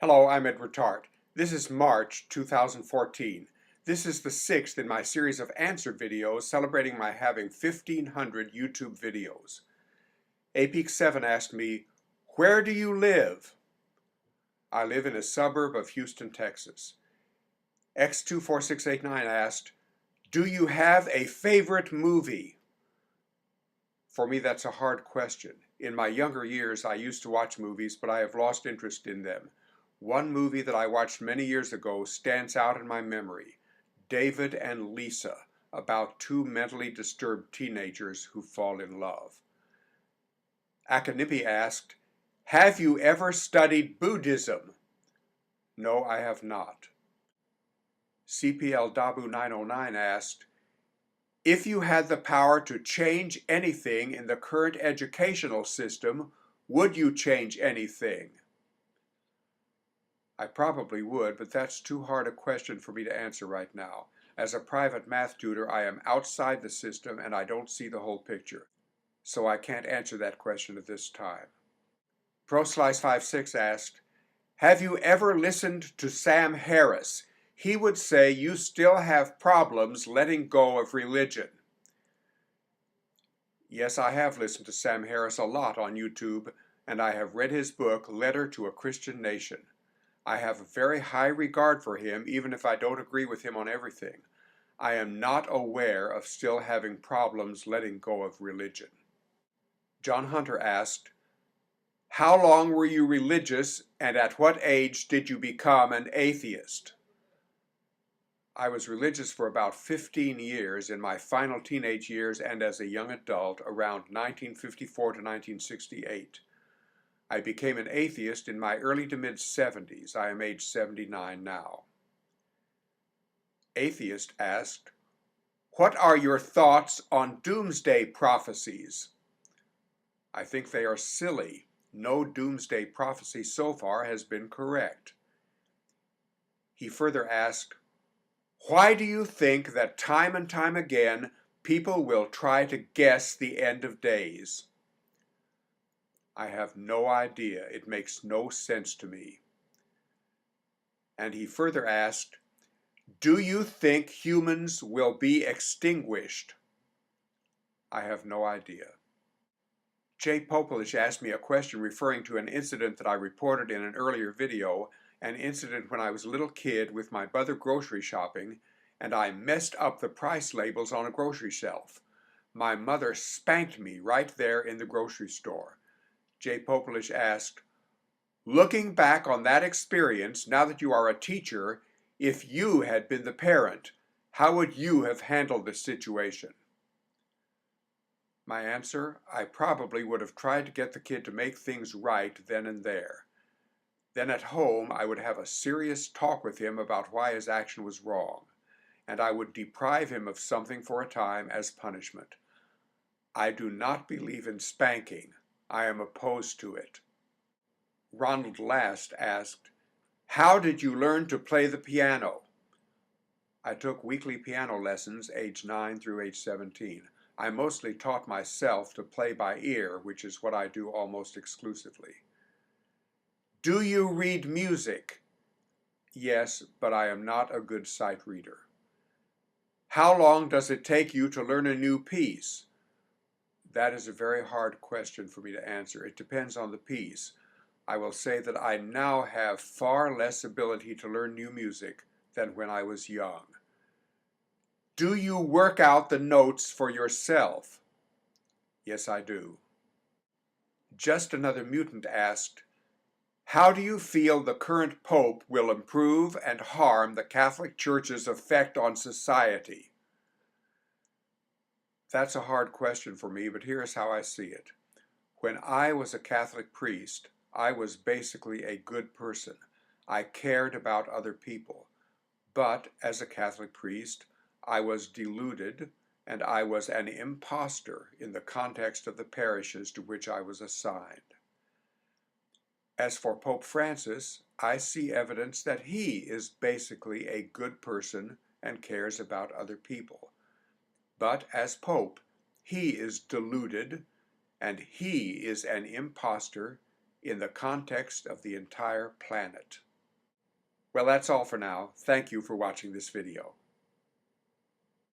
Hello, I'm Edward Tarte. This is March 2014. This is the sixth in my series of answer videos celebrating my having 1,500 YouTube videos. APEAK7 asked me, "Where do you live?" I live in a suburb of Houston, Texas. X24689 asked, "Do you have a favorite movie?" For me, that's a hard question. In my younger years, I used to watch movies, but I have lost interest in them. One movie that I watched many years ago stands out in my memory, David and Lisa, about two mentally disturbed teenagers who fall in love. Akanipi asked, "Have you ever studied Buddhism?" No, I have not. CPL Dabu 909 asked, "If you had the power to change anything in the current educational system, would you change anything?" I probably would, but that's too hard a question for me to answer right now. As a private math tutor, I am outside the system and I don't see the whole picture. So I can't answer that question at this time. ProSlice56 asked, "Have you ever listened to Sam Harris? He would say you still have problems letting go of religion." Yes, I have listened to Sam Harris a lot on YouTube, and I have read his book, Letter to a Christian Nation. I have a very high regard for him, even if I don't agree with him on everything. I am not aware of still having problems letting go of religion. John Hunter asked, "How long were you religious, and at what age did you become an atheist?" I was religious for about 15 years in my final teenage years and as a young adult around 1954 to 1968. I became an atheist in my early to mid-70s. I am age 79 now. Atheist asked, "What are your thoughts on doomsday prophecies?" I think they are silly. No doomsday prophecy so far has been correct. He further asked, "Why do you think that time and time again people will try to guess the end of days?" I have no idea. It makes no sense to me. And he further asked, "Do you think humans will be extinguished?" I have no idea. Jay Popolish asked me a question referring to an incident that I reported in an earlier video, an incident when I was a little kid with my mother grocery shopping, and I messed up the price labels on a grocery shelf. My mother spanked me right there in the grocery store. Jay Popolish asked, "Looking back on that experience, now that you are a teacher, if you had been the parent, how would you have handled the situation?" My answer, I probably would have tried to get the kid to make things right then and there. Then at home, I would have a serious talk with him about why his action was wrong, and I would deprive him of something for a time as punishment. I do not believe in spanking. I am opposed to it. Ronald Last asked, "How did you learn to play the piano?" I took weekly piano lessons age 9 through age 17. I mostly taught myself to play by ear, which is what I do almost exclusively. "Do you read music?" Yes, but I am not a good sight reader. "How long does it take you to learn a new piece?" That is a very hard question for me to answer. It depends on the piece. I will say that I now have far less ability to learn new music than when I was young. "Do you work out the notes for yourself?" Yes, I do. Just Another Mutant asked, "How do you feel the current Pope will improve and harm the Catholic Church's effect on society?" That's a hard question for me, but here's how I see it. When I was a Catholic priest, I was basically a good person. I cared about other people. But as a Catholic priest, I was deluded and I was an imposter in the context of the parishes to which I was assigned. As for Pope Francis, I see evidence that he is basically a good person and cares about other people. But as Pope, he is deluded and he is an imposter in the context of the entire planet. Well, that's all for now. Thank you for watching this video.